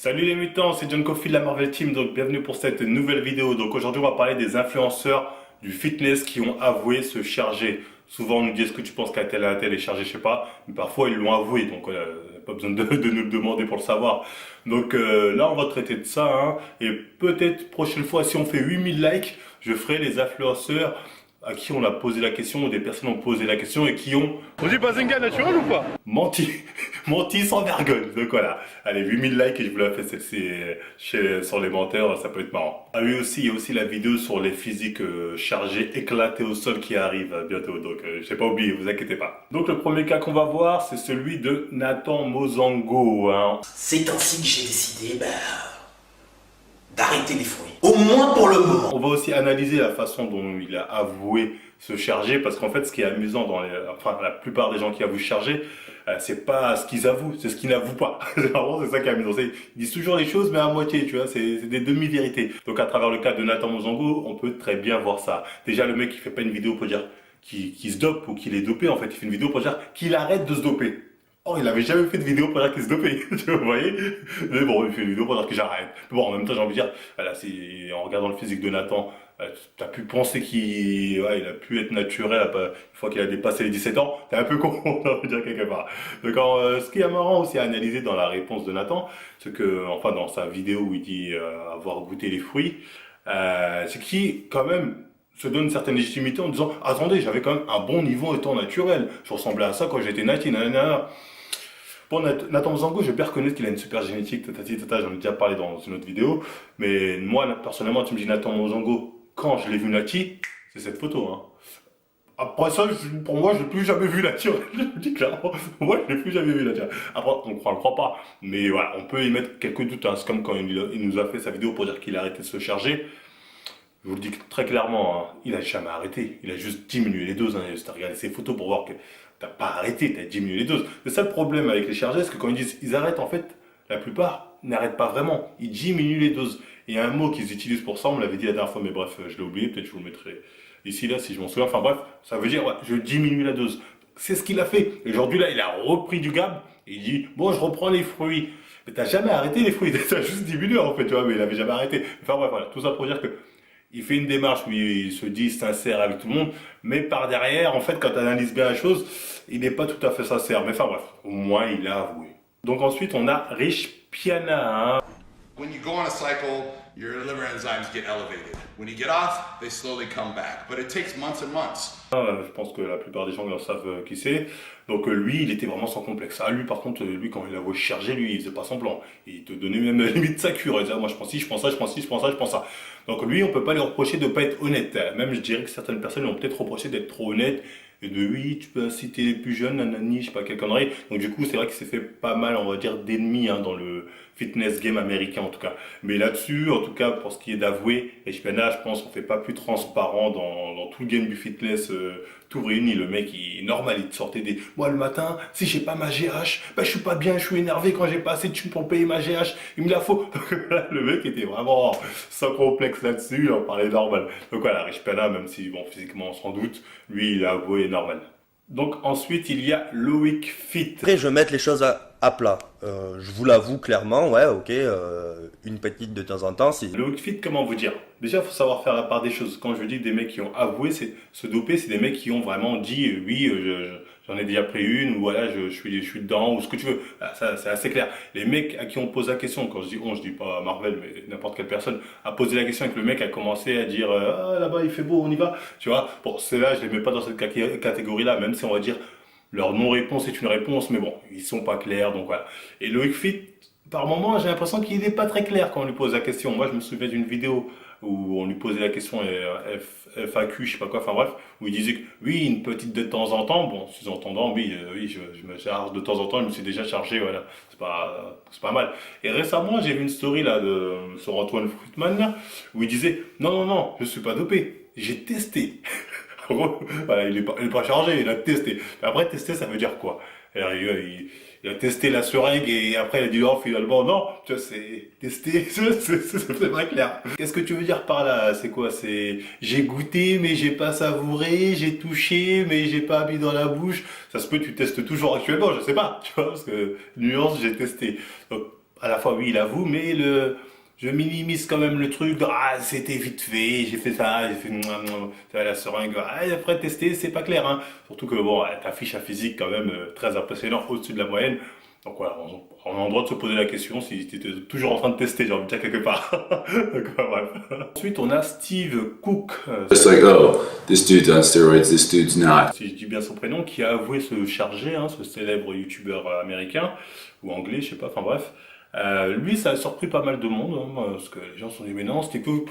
Salut les mutants, c'est John Coffey de la Marvel Team, donc bienvenue pour cette nouvelle vidéo. Donc aujourd'hui on va parler des influenceurs du fitness qui ont avoué se charger. Souvent on nous dit est-ce que tu penses qu'un tel est chargé, je sais pas, mais parfois ils l'ont avoué, donc pas besoin de nous le demander pour le savoir. Donc là on va traiter de ça, hein, et peut-être prochaine fois si on fait 8000 likes, je ferai les influenceurs à qui on a posé la question, ou des personnes ont posé la question et qui ont... On dit Bazinga naturel ou pas? Menti, menti sans vergogne. Donc voilà, allez, 8000 likes et je vous la fais celle-ci sur les menteurs, ça peut être marrant. Ah oui aussi, il y a aussi la vidéo sur les physiques chargés, éclatés au sol qui arrive bientôt. Donc j'ai pas oublié, vous inquiétez pas. Donc le premier cas qu'on va voir, c'est celui de Nathan Mozango. Hein. C'est ainsi que j'ai décidé, d'arrêter les fruits. Au moins pour le moment. On va aussi analyser la façon dont il a avoué se charger, parce qu'en fait, ce qui est amusant dans la plupart des gens qui avouent se charger, c'est pas ce qu'ils avouent, c'est ce qu'ils n'avouent pas. Vraiment, c'est ça qui est amusant. Ils disent toujours les choses, mais à moitié, tu vois, c'est des demi-vérités. Donc, à travers le cas de Nathan Mozango, on peut très bien voir ça. Déjà, le mec, il fait pas une vidéo pour dire qu'il se dope ou qu'il est dopé, en fait. Il fait une vidéo pour dire qu'il arrête de se doper. Oh, il avait jamais fait de vidéo pour dire qu'il se dopait, vous voyez. Mais bon, il fait une vidéo pour dire que j'arrête. Mais bon, en même temps, j'ai envie de dire, voilà, en regardant le physique de Nathan, t'as pu penser qu'il il a pu être naturel une fois qu'il a dépassé les 17 ans. T'es un peu con, on a envie de dire quelque part. Donc, ce qui est marrant aussi à analyser dans la réponse de Nathan, c'est que, enfin, dans sa vidéo où il dit avoir goûté les fruits, c'est qu'il, quand même, se donne une certaine légitimité en disant « Attendez, j'avais quand même un bon niveau étant naturel. Je ressemblais à ça quand j'étais nati, nanana. » Bon, Nathan Mozango, je vais bien reconnaître qu'il a une super génétique, j'en ai déjà parlé dans une autre vidéo. Mais moi, personnellement, tu me dis Nathan Mozango, quand je l'ai vu nati, c'est cette photo. Hein. Après ça, pour moi, je l'ai plus jamais vu naturel. Je le dis clairement. Moi, je l'ai plus jamais vu naturel. Après, on le croit pas. Mais voilà, on peut y mettre quelques doutes. Hein. C'est comme quand il nous a fait sa vidéo pour dire qu'il a arrêté de se charger. Je vous le dis très clairement, hein, il a jamais arrêté. Il a juste diminué les doses. Hein. Juste à regarder ses photos pour voir que t'as pas arrêté, t'as diminué les doses. C'est ça le problème avec les chargés, c'est que quand ils disent ils arrêtent, en fait, la plupart n'arrêtent pas vraiment. Ils diminuent les doses. Et il y a un mot qu'ils utilisent pour ça, on me l'avait dit la dernière fois, mais bref, je l'ai oublié, peut-être je vous le mettrai ici, là, si je m'en souviens. Enfin bref, ça veut dire, ouais, je diminue la dose. C'est ce qu'il a fait. Et aujourd'hui, là, il a repris du gab, et il dit, bon, je reprends les fruits. Mais t'as jamais arrêté les fruits, t'as juste diminué, en fait, tu vois, mais il avait jamais arrêté. Enfin bref, voilà, tout ça pour dire que il fait une démarche où il se dit sincère avec tout le monde, mais par derrière, en fait, quand tu analyses bien la chose, il n'est pas tout à fait sincère. Mais enfin bref, au moins il a avoué. Donc ensuite, on a Rich Piana. Hein. When you go on a cycle, your liver enzymes get elevated. When you get off, they slowly come back. But it takes months and months. Je pense que la plupart des gens savent qui c'est. Donc lui, il était vraiment sans complexe. Ah, lui, par contre, lui, quand il a voulu charger, lui, il faisait pas semblant. Il te donnait même la limite de sa cure. Il disait, ah, moi, je pense ci, je pense ça, je pense ci, je pense ça, je pense ça. Donc lui, on peut pas lui reprocher de pas être honnête. Même, je dirais que certaines personnes lui ont peut-être reproché d'être trop honnête. Et de oui, tu peux inciter les plus jeunes, nanani, je sais pas quelle connerie. Donc du coup, c'est vrai qu'il s'est fait pas mal, on va dire, d'ennemis hein, dans le fitness game américain en tout cas. Mais là-dessus, en tout cas, pour ce qui est d'avouer, et je pense qu'on fait pas plus transparent dans tout le game du fitness, tout réuni. Le mec, il est normal, il te sortait des... Moi, le matin, si j'ai pas ma GH, je suis pas bien, je suis énervé quand j'ai pas assez de thunes pour payer ma GH, il me la faut. Le mec était vraiment sans complexe là-dessus, il en parlait normal. Donc voilà, Rich Piana, même si, bon, physiquement, sans doute, lui, il a avoué normal. Donc ensuite, il y a Loic Fit. Après, je vais mettre les choses à plat. Je vous l'avoue clairement, ouais, ok, une petite de temps en temps. Loic Fit, comment vous dire? Déjà, il faut savoir faire la part des choses. Quand je dis des mecs qui ont avoué se doper, c'est des mecs qui ont vraiment dit oui, j'en ai déjà pris une, ou voilà, je suis dedans, ou ce que tu veux. Ça, c'est assez clair. Les mecs à qui on pose la question, quand je dis on, je dis pas Marvel, mais n'importe quelle personne, a posé la question et que le mec a commencé à dire ah là-bas il fait beau, on y va. Tu vois, bon, ceux-là, je les mets pas dans cette catégorie-là, même si on va dire leur non-réponse est une réponse, mais bon, ils sont pas clairs, donc voilà. Et Loic Fit, par moment, j'ai l'impression qu'il n'est pas très clair quand on lui pose la question. Moi, je me souviens d'une vidéo où on lui posait la question FAQ, je sais pas quoi, enfin bref, où il disait que oui, une petite de temps en temps, bon, sous-entendant, oui, je me charge de temps en temps, je me suis déjà chargé, voilà, c'est pas mal. Et récemment, j'ai vu une story là sur Antoine Fruitman, là, où il disait non, je suis pas dopé, j'ai testé. Voilà, il est pas chargé, il a testé. Mais après, tester, ça veut dire quoi? Alors, il a testé la seringue et après il a dit non, finalement non, tu vois, c'est testé, c'est pas clair. Qu'est-ce que tu veux dire par là? C'est quoi? C'est j'ai goûté mais j'ai pas savouré, j'ai touché mais j'ai pas mis dans la bouche. Ça se peut, tu testes toujours actuellement, je sais pas, tu vois, parce que nuance, j'ai testé. Donc, à la fois oui, il avoue, mais je minimise quand même le truc. Ah, c'était vite fait, j'ai fait ça, j'ai fait ça, la seringue. Ah, et après tester, c'est pas clair, hein. Surtout que bon, t'affiches un physique quand même très impressionnant, au-dessus de la moyenne. Donc voilà, on a le droit de se poser la question si tu étais toujours en train de tester, j'ai envie de dire quelque part. Donc, bref. Ensuite, on a Steve Cook, It's like, oh, this dude's on steroids, this dude's not. si je dis bien son prénom, qui a avoué se charger, hein, ce célèbre youtubeur américain, ou anglais, je sais pas, enfin bref. Lui, ça a surpris pas mal de monde, hein, parce que les gens se sont dit, mais non, Steve Cook,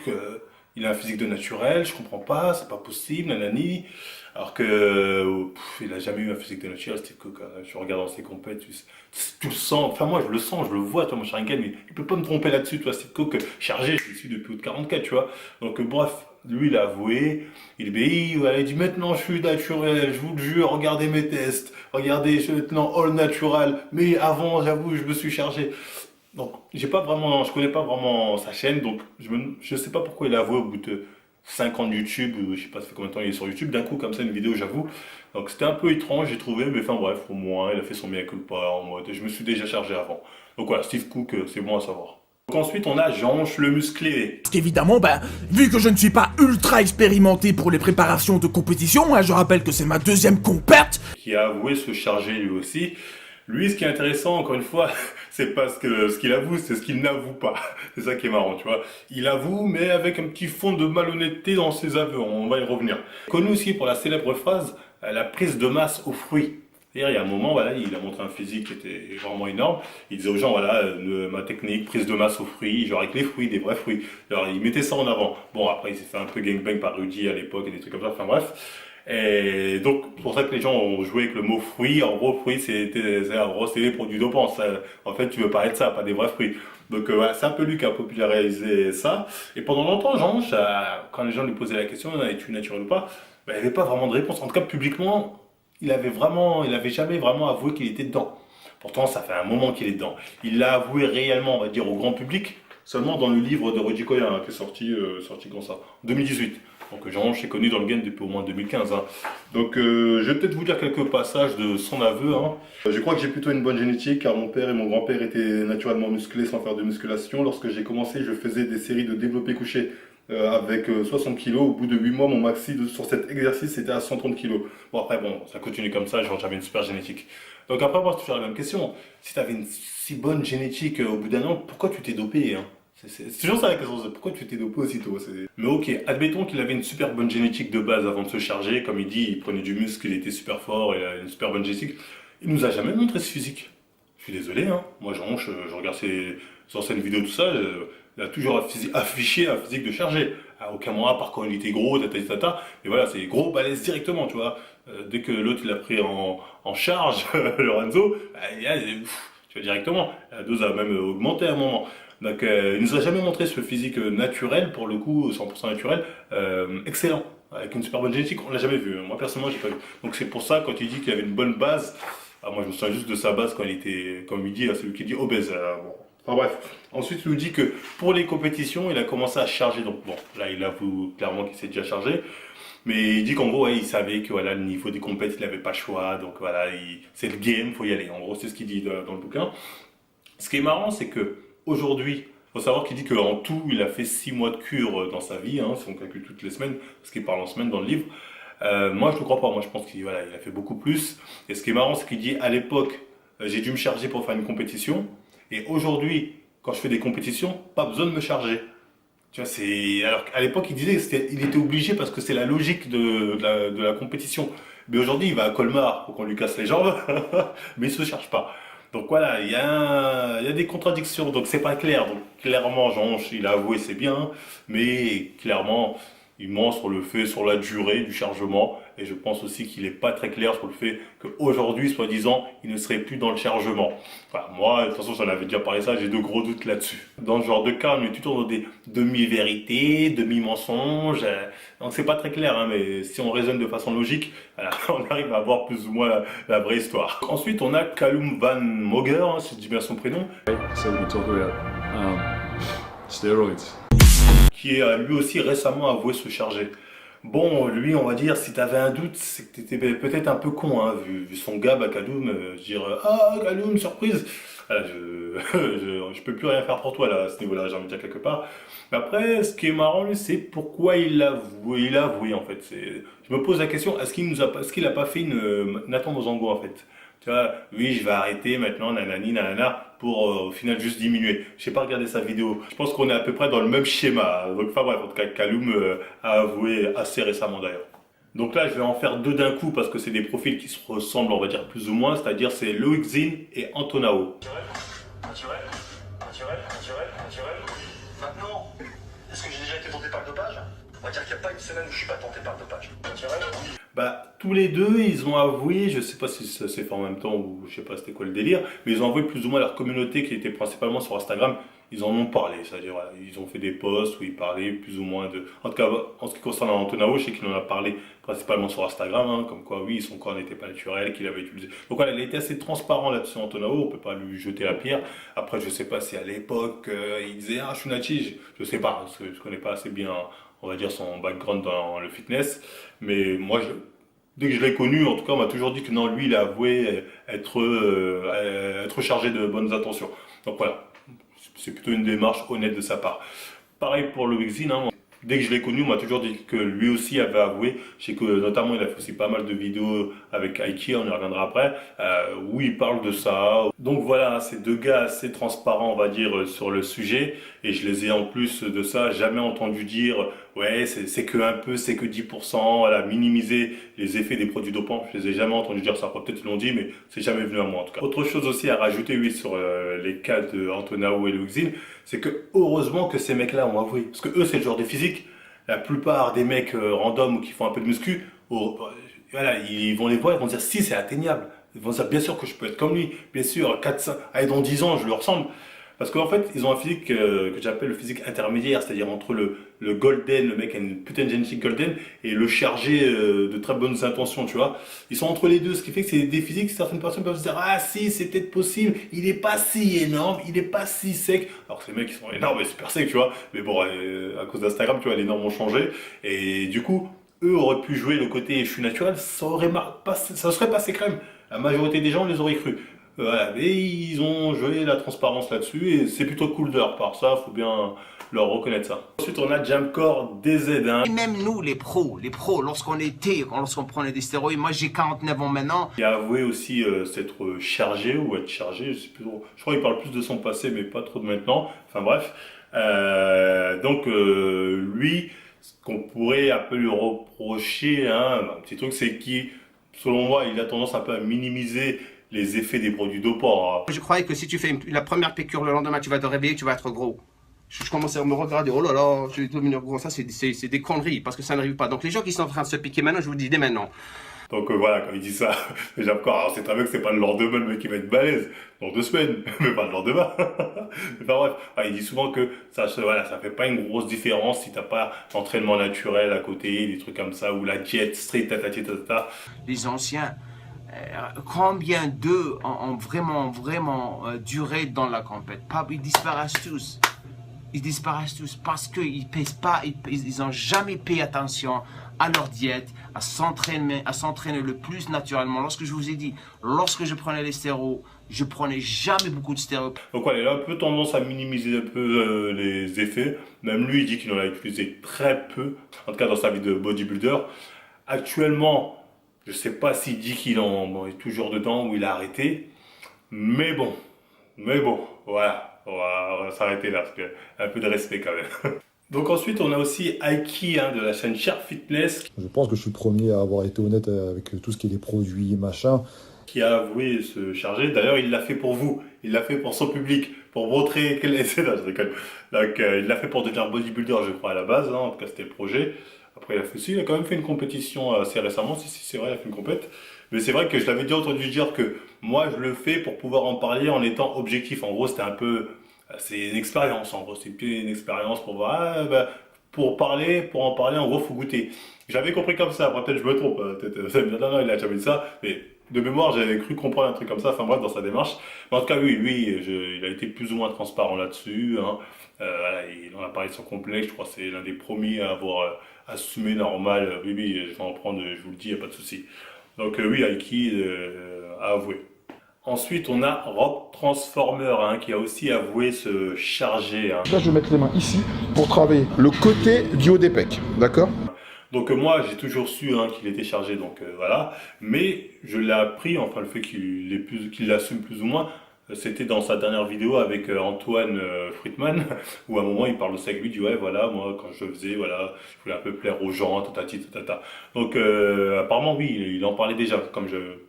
il a un physique de naturel, je comprends pas, c'est pas possible, nanani. Alors que, il a jamais eu un physique de naturel, Steve Cook, hein. Je regarde dans ses compètes, tu le sens, enfin moi je le sens, je le vois, toi mon Sharingan, mais il peut pas me tromper là-dessus, toi Steve Cook, chargé, je suis depuis haut de 44, tu vois. Donc bref, lui il a avoué, il obéit, voilà, il dit maintenant je suis naturel, je vous le jure, regardez mes tests, regardez, je suis maintenant all natural, mais avant j'avoue je me suis chargé. Donc j'ai pas vraiment, je connais pas vraiment sa chaîne, donc je sais pas pourquoi il a avoué au bout de 5 ans de YouTube, ou je sais pas ça fait combien de temps il est sur YouTube, d'un coup comme ça une vidéo j'avoue. Donc c'était un peu étrange j'ai trouvé, mais enfin bref, au moins il a fait son mea culpa en mode je me suis déjà chargé avant. Donc voilà, Steve Cook, c'est bon à savoir. Donc ensuite on a Jean-Ange le musclé, Parce qu'évidemment, vu que je ne suis pas ultra expérimenté pour les préparations de compétition, hein, je rappelle que c'est ma deuxième compète, qui a avoué se charger lui aussi. Lui, ce qui est intéressant, encore une fois, c'est pas ce qu'il avoue, c'est ce qu'il n'avoue pas. C'est ça qui est marrant, tu vois. Il avoue, mais avec un petit fond de malhonnêteté dans ses aveux. On va y revenir. Connu aussi pour la célèbre phrase, la prise de masse aux fruits. C'est-à-dire, il y a un moment, voilà, il a montré un physique qui était vraiment énorme. Il disait aux gens, voilà, ma technique, prise de masse aux fruits, genre avec les fruits, des vrais fruits. Alors, il mettait ça en avant. Bon, après, il s'est fait un peu gangbang par Rudy à l'époque et des trucs comme ça. Enfin, bref. Et donc, c'est pour ça que les gens ont joué avec le mot fruit. En gros, fruit, c'est des produits dopants. Ça, en fait, tu veux parler de ça, pas des vrais fruits. Donc, ouais, c'est un peu lui qui a popularisé ça. Et pendant longtemps, Jean, quand les gens lui posaient la question, es-tu naturel ou pas, il n'y avait pas vraiment de réponse. En tout cas, publiquement, il avait jamais vraiment avoué qu'il était dedans. Pourtant, ça fait un moment qu'il est dedans. Il l'a avoué réellement, on va dire, au grand public, seulement dans le livre de Rudy Koya, hein, qui est sorti comme ça, en 2018. Donc Jean-Ange est connu dans le game depuis au moins 2015. Hein. Donc je vais peut-être vous dire quelques passages de son aveu. Hein. Je crois que j'ai plutôt une bonne génétique car mon père et mon grand-père étaient naturellement musclés sans faire de musculation. Lorsque j'ai commencé, je faisais des séries de développé couché avec 60 kg. Au bout de 8 mois, mon maxi sur cet exercice était à 130 kg. Bon après, ça continue comme ça, genre j'avais une super génétique. Donc après, moi, je te fais la même question. Si tu avais une si bonne génétique au bout d'un an, pourquoi tu t'es dopé hein? C'est toujours ça la question, pourquoi tu t'es dopé aussitôt? Mais ok, admettons qu'il avait une super bonne génétique de base avant de se charger, comme il dit, il prenait du muscle, il était super fort, il a une super bonne génétique. Il nous a jamais montré ce physique. Je suis désolé, hein. Moi je regarde ses anciennes vidéos, tout ça, il a toujours affiché un physique de chargé. À aucun moment, à part quand il était gros, tata. Mais voilà, c'est gros, balèze directement, tu vois. Dès que l'autre il a pris en charge, Lorenzo, tu vois directement. La dose a même augmenté à un moment. Donc il nous a jamais montré ce physique naturel, pour le coup, 100% naturel, excellent, avec une super bonne génétique, on l'a jamais vu, moi personnellement j'ai pas vu. Donc c'est pour ça, quand il dit qu'il avait une bonne base, moi je me souviens juste de sa base quand il était, comme il dit, c'est lui qui dit obèse. Bon. Enfin bref, ensuite il nous dit que pour les compétitions, il a commencé à charger, donc bon, là il avoue clairement qu'il s'est déjà chargé, mais il dit qu'en gros, il savait que voilà, le niveau des compétitions, il n'avait pas le choix, donc voilà, c'est le game, faut y aller, en gros c'est ce qu'il dit dans le bouquin. Ce qui est marrant, c'est que aujourd'hui, il faut savoir qu'il dit qu'en tout, il a fait 6 mois de cure dans sa vie, hein, si on calcule toutes les semaines, parce qu'il parle en semaine dans le livre. Moi, je ne le crois pas. Moi, je pense qu'il a fait beaucoup plus. Et ce qui est marrant, c'est qu'il dit, à l'époque, j'ai dû me charger pour faire une compétition. Et aujourd'hui, quand je fais des compétitions, pas besoin de me charger. Tu vois, alors qu'à l'époque, il disait qu'il était obligé parce que c'est la logique de la compétition. Mais aujourd'hui, il va à Colmar pour qu'on lui casse les jambes, mais il ne se charge pas. Donc voilà, il y a des contradictions, donc c'est pas clair. Donc clairement, Jean-Ange, il a avoué, c'est bien, mais clairement, il ment sur la durée du chargement, et je pense aussi qu'il n'est pas très clair sur le fait qu'aujourd'hui, soi-disant, il ne serait plus dans le chargement. Enfin, moi, de toute façon, j'en avais déjà parlé ça, j'ai de gros doutes là-dessus. Dans ce genre de cas, on est toujours dans des demi-vérités, demi-mensonges, donc c'est pas très clair, hein, mais si on raisonne de façon logique, voilà, on arrive à voir plus ou moins la vraie histoire. Ensuite, on a Callum Van Moger, hein, si je dis bien son prénom. So we talk about steroids. Qui a lui aussi récemment avoué se charger. Bon, lui, on va dire, si t'avais un doute, c'est que t'étais peut-être un peu con, hein, vu son gab à Kaloum, dire « Ah, Kaloum, surprise !» voilà, je peux plus rien faire pour toi là, à ce niveau-là, j'ai envie de dire quelque part. Mais après, ce qui est marrant, lui, c'est pourquoi il a avoué en fait. Je me pose la question, est-ce qu'il a pas fait une Nathan Mozango en fait? Tu vois, oui, je vais arrêter maintenant, nanani, nanana, pour au final juste diminuer. Je sais pas regarder sa vidéo. Je pense qu'on est à peu près dans le même schéma. Donc, enfin bref, en tout cas, Kaloum a avoué assez récemment d'ailleurs. Donc là, je vais en faire deux d'un coup parce que c'est des profils qui se ressemblent, on va dire plus ou moins. C'est-à-dire, c'est Loïc Zin et Antonao. Naturel. Maintenant, est-ce que j'ai déjà été tenté par le dopage? On va dire qu'il n'y a pas une semaine où je suis pas tenté par le dopage. Naturel. Bah, tous les deux, ils ont avoué, je sais pas si ça s'est fait en même temps ou je sais pas c'était quoi le délire, mais ils ont avoué plus ou moins leur communauté qui était principalement sur Instagram, ils en ont parlé, c'est-à-dire voilà, ils ont fait des posts où ils parlaient plus ou moins de... En tout cas, en ce qui concerne Antonao, je sais qu'il en a parlé principalement sur Instagram, hein, comme quoi oui, son corps n'était pas naturel, qu'il avait utilisé... Donc voilà, il était assez transparent là-dessus, Antonao, on peut pas lui jeter la pierre. Après, je sais pas si à l'époque, il disait « Ah, je suis nachi », je sais pas, parce que je connais pas assez bien, on va dire, son background dans le fitness, mais moi, dès que je l'ai connu, en tout cas, on m'a toujours dit que non, lui, il a avoué être chargé de bonnes intentions. Donc voilà, c'est plutôt une démarche honnête de sa part. Pareil pour Loïc Zin, hein. Dès que je l'ai connu, on m'a toujours dit que lui aussi avait avoué. Je sais que notamment il a fait aussi pas mal de vidéos avec Aiki, on y reviendra après, où il parle de ça. Donc voilà, c'est deux gars assez transparents, on va dire, sur le sujet. Et je les ai en plus de ça jamais entendu dire ouais, c'est que un peu, c'est que 10%, voilà, minimiser les effets des produits dopants. Je les ai jamais entendu dire ça. Peut-être ils l'ont dit, mais c'est jamais venu à moi en tout cas. Autre chose aussi à rajouter, oui, sur les cas de Antonao et Loïc Zin, c'est que heureusement que ces mecs-là ont avoué. Parce que eux, c'est le genre de physique. La plupart des mecs random qui font un peu de muscu, voilà, ils vont les voir, ils vont dire si c'est atteignable. Ils vont dire bien sûr que je peux être comme lui, bien sûr, 4, 5, allez, dans 10 ans je lui ressemble. Parce qu'en fait, ils ont un physique que j'appelle le physique intermédiaire, c'est-à-dire entre le golden, le mec a une putain de génétique golden, et le chargé de très bonnes intentions, tu vois. Ils sont entre les deux, ce qui fait que c'est des physiques, certaines personnes peuvent se dire, ah si, c'est peut-être possible, il est pas si énorme, il est pas si sec. Alors que ces mecs, ils sont énormes et super secs, tu vois. Mais bon, à cause d'Instagram, tu vois, les normes ont changé. Et du coup, eux auraient pu jouer le côté je suis naturel, ça serait passé crème. La majorité des gens les auraient cru. Voilà, mais ils ont joué la transparence là-dessus et c'est plutôt cool de leur part, ça, faut bien leur reconnaître ça. Ensuite, on a Jamcore DZ. Hein, et même nous, les pros, lorsqu'on prenait des stéroïdes, moi j'ai 49 ans maintenant. qui a avoué aussi s'être chargé ou être chargé, je sais plus trop. Je crois qu'il parle plus de son passé, mais pas trop de maintenant. Enfin bref. Donc lui, ce qu'on pourrait un peu lui reprocher, hein, un petit truc, c'est qu'il, selon moi, il a tendance un peu à minimiser les effets des produits dopants. Je croyais que si tu fais la première piqûre le lendemain, tu vas te réveiller, tu vas être gros. Je commençais à me regarder, oh là là, je vais devenir gros. Ça, c'est des conneries, parce que ça n'arrive pas. Donc les gens qui sont en train de se piquer maintenant, je vous dis dès maintenant. Donc voilà, quand il dit ça, déjà encore, alors c'est très bien que c'est pas le lendemain le mec qui va être balèze, dans 2 semaines, mais pas le lendemain. Enfin bref, il dit souvent que ça fait pas une grosse différence si t'as pas l'entraînement naturel à côté, des trucs comme ça, ou la diète stricte, tatata. Les anciens, combien d'eux ont vraiment duré dans la compète? Ils disparaissent tous. Ils disparaissent tous parce qu'ils pèsent pas, ils n'ont jamais payé attention à leur diète, à s'entraîner le plus naturellement. Lorsque je vous ai dit, lorsque je prenais les stéroïdes, je prenais jamais beaucoup de stéroïdes. Donc voilà, il a un peu tendance à minimiser un peu les effets. Même lui, il dit qu'il en a utilisé très peu, en tout cas dans sa vie de bodybuilder. Actuellement, je sais pas s'il dit qu'il est toujours dedans ou il a arrêté. Mais bon, voilà. On va s'arrêter là, parce que un peu de respect quand même. Donc ensuite, on a aussi Aiki de la chaîne Cher Fitness. Je pense que je suis le premier à avoir été honnête avec tout ce qui est les produits, machin. Qui a avoué se charger. D'ailleurs, il l'a fait pour vous. Il l'a fait pour son public, pour montrer quel est... Non, je déconne. Donc, il l'a fait pour devenir bodybuilder, je crois, à la base. Hein. En tout cas, c'était le projet. Après, il a quand même fait une compétition assez récemment. Si, c'est vrai, il a fait une compète. Mais c'est vrai que je l'avais déjà entendu dire que moi, je le fais pour pouvoir en parler en étant objectif. En gros, c'était un peu... C'est une expérience, en gros. C'est plus une expérience pour voir... pour en parler, en gros, faut goûter. J'avais compris comme ça. Après, peut-être je me trompe. Non, il a jamais dit ça. Mais de mémoire, j'avais cru comprendre un truc comme ça. Enfin bref, dans sa démarche. Mais en tout cas, oui, il a été plus ou moins transparent là-dessus. Hein. Voilà, il en a parlé de son complexe. Je crois que c'est l'un des premiers à avoir assumé normal. Oui, je vais en prendre, je vous le dis, il n'y a pas de souci. Donc oui, Aiki a avoué. Ensuite, on a Rob Transformer hein, qui a aussi avoué se charger. Hein. Là, je vais mettre les mains ici pour travailler le côté du haut des pecs, d'accord? Donc moi, j'ai toujours su hein, qu'il était chargé, donc voilà. Mais je l'ai appris, enfin le fait qu'il l'assume plus ou moins, c'était dans sa dernière vidéo avec Antoine Friedman, où à un moment il parle aussi avec lui, il dit ouais voilà, moi quand je faisais, voilà, je voulais un peu plaire aux gens, tatati, tatata. Donc apparemment oui, il en parlait déjà, comme j'ai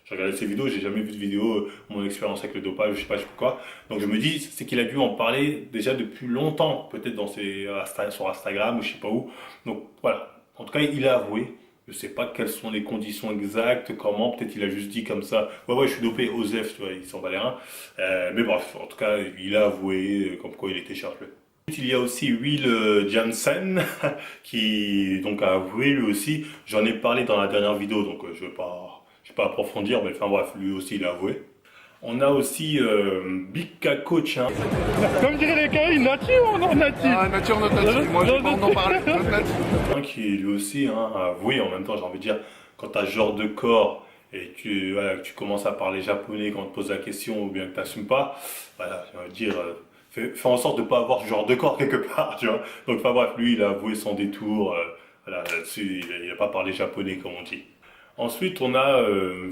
regardé ses vidéos, j'ai jamais vu de vidéo, mon expérience avec le dopage, je sais pas quoi. Donc je me dis, c'est qu'il a dû en parler déjà depuis longtemps, peut-être dans sur Instagram ou je sais pas où. Donc voilà, en tout cas il a avoué. Je sais pas quelles sont les conditions exactes, comment, peut-être il a juste dit comme ça, ouais je suis dopé, Osef, tu vois, il s'en bat les reins. Mais bref, en tout cas, il a avoué comme quoi il était chargé. Il y a aussi Will Jansen qui donc a avoué lui aussi, j'en ai parlé dans la dernière vidéo, donc je vais pas approfondir, mais enfin bref, lui aussi il a avoué. On a aussi Big K Coach. Hein. Comme dirait les Canaries, nature ou non nature? Ah, nature, not nature. Moi, j'ai pas envie d'en parler. Not nature. Qui lui aussi hein, a avoué, en même temps, j'ai envie de dire, quand tu as ce genre de corps et que tu commences à parler japonais quand on te pose la question ou bien que tu n'assumes pas, voilà, j'ai envie de dire, fais en sorte de ne pas avoir ce genre de corps quelque part, tu vois. Donc, enfin bref, lui, il a avoué son détour, voilà, là-dessus, il n'a pas parlé japonais, comme on dit. Ensuite, on a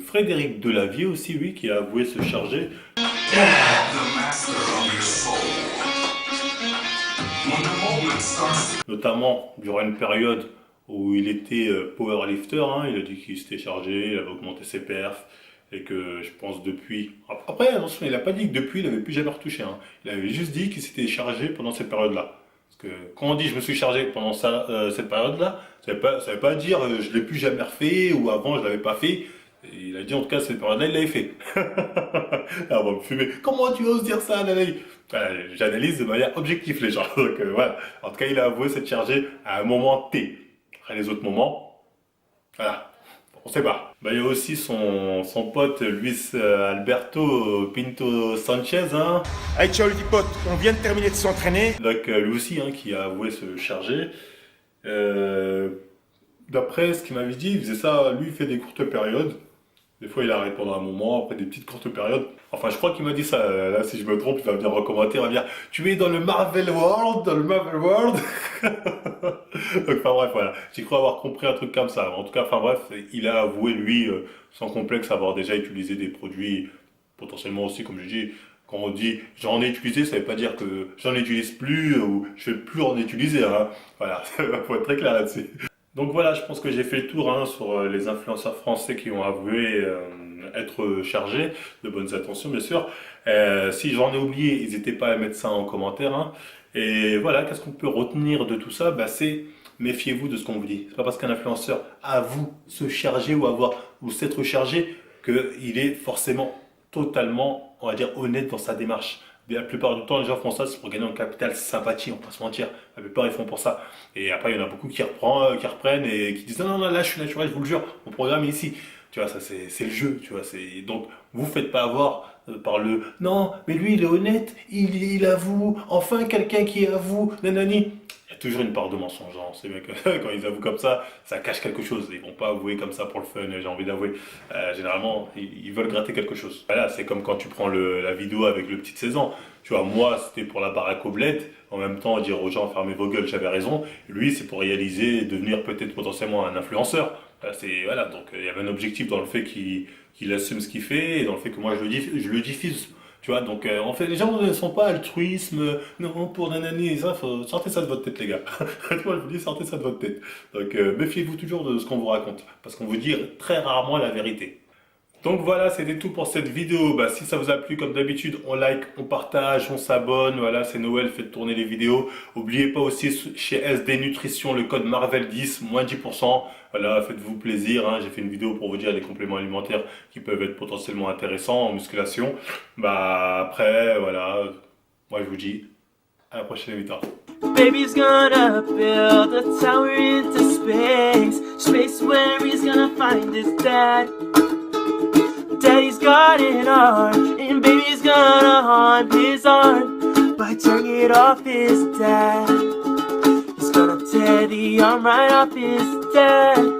Frédéric Delavier aussi, lui, qui a avoué se charger. Notamment durant une période où il était powerlifter, hein, il a dit qu'il s'était chargé, il avait augmenté ses perfs, et que je pense depuis... Après, attention, il n'a pas dit que depuis, il n'avait plus jamais retouché. Hein. Il avait juste dit qu'il s'était chargé pendant cette période-là. Parce que quand on dit je me suis chargé pendant cette période-là, ça ne veut pas dire je ne l'ai plus jamais refait ou avant je ne l'avais pas fait. Et il a dit en tout cas cette période-là il l'avait fait. Alors on va me fumer. Comment tu oses dire ça, Nanaï? J'analyse de manière objective les gens. Donc voilà. En tout cas il a avoué s'être chargé à un moment T. Après les autres moments, voilà. On sait pas. Il y a aussi son pote Luis Alberto Pinto Sanchez. Hein. Hey, ciao les potes, on vient de terminer de s'entraîner. Donc lui aussi hein, qui a avoué se charger. D'après ce qu'il m'avait dit, il faisait ça, lui il fait des courtes périodes. Des fois il arrête pendant un moment, après des petites courtes périodes. Enfin je crois qu'il m'a dit ça, là si je me trompe, il va venir recommander, il va dire « Tu es dans le Marvel World, Donc enfin bref, voilà, j'y crois avoir compris un truc comme ça. En tout cas, enfin bref, il a avoué lui, sans complexe, avoir déjà utilisé des produits, potentiellement aussi, comme je dis, quand on dit « j'en ai utilisé », ça ne veut pas dire que j'en utilise plus ou je ne vais plus en utiliser. Hein. Voilà, il faut être très clair là-dessus. Donc voilà, je pense que j'ai fait le tour hein, sur les influenceurs français qui ont avoué être chargés, de bonnes intentions bien sûr. Si j'en ai oublié, n'hésitez pas à mettre ça en commentaire. Hein. Et voilà, qu'est-ce qu'on peut retenir de tout ça? C'est méfiez-vous de ce qu'on vous dit. C'est pas parce qu'un influenceur avoue se charger ou s'être chargé qu'il est forcément totalement, on va dire, honnête dans sa démarche. La plupart du temps, les gens font ça, c'est pour gagner en capital sympathie, on va pas se mentir. La plupart, ils font pour ça. Et après, il y en a beaucoup qui reprennent et qui disent non, là, je suis naturel, je vous le jure, mon programme est ici. Tu vois, ça, c'est le jeu, tu vois. Donc, vous faites pas avoir par le non, mais lui, il est honnête, il avoue, enfin, quelqu'un qui avoue, nanani. Il y a toujours une part de mensonge. Hein. Ces mecs, quand ils avouent comme ça cache quelque chose. Ils vont pas avouer comme ça pour le fun, j'ai envie d'avouer. Généralement, ils veulent gratter quelque chose. Voilà, c'est comme quand tu prends la vidéo avec le petit de 16 ans. Tu vois, moi, c'était pour la baraque aux bleds. En même temps, dire aux gens, fermez vos gueules, j'avais raison. Lui, c'est pour réaliser et devenir peut-être potentiellement un influenceur. Voilà, donc il y avait un objectif dans le fait qu'il assume ce qu'il fait et dans le fait que moi, je le diffuse. Tu vois, donc en fait, les gens ne sont pas altruisme, non, pour nanani, ça, sortez ça de votre tête, les gars. Moi, je vous dis, sortez ça de votre tête. Donc, méfiez-vous toujours de ce qu'on vous raconte, parce qu'on vous dit très rarement la vérité. Donc voilà, c'était tout pour cette vidéo. Si ça vous a plu, comme d'habitude, on like, on partage, on s'abonne. Voilà, c'est Noël, faites tourner les vidéos. N'oubliez pas aussi, chez SD Nutrition, le code Marvel10, moins 10%. Voilà, faites-vous plaisir. Hein. J'ai fait une vidéo pour vous dire les compléments alimentaires qui peuvent être potentiellement intéressants en musculation. Après, voilà, moi je vous dis à la prochaine vidéo. Baby's gonna build a tower into space. Space where he's gonna find his dad. Daddy's got an arm, and baby's gonna harm his arm by turning it off his dad. He's gonna tear the arm right off his dad.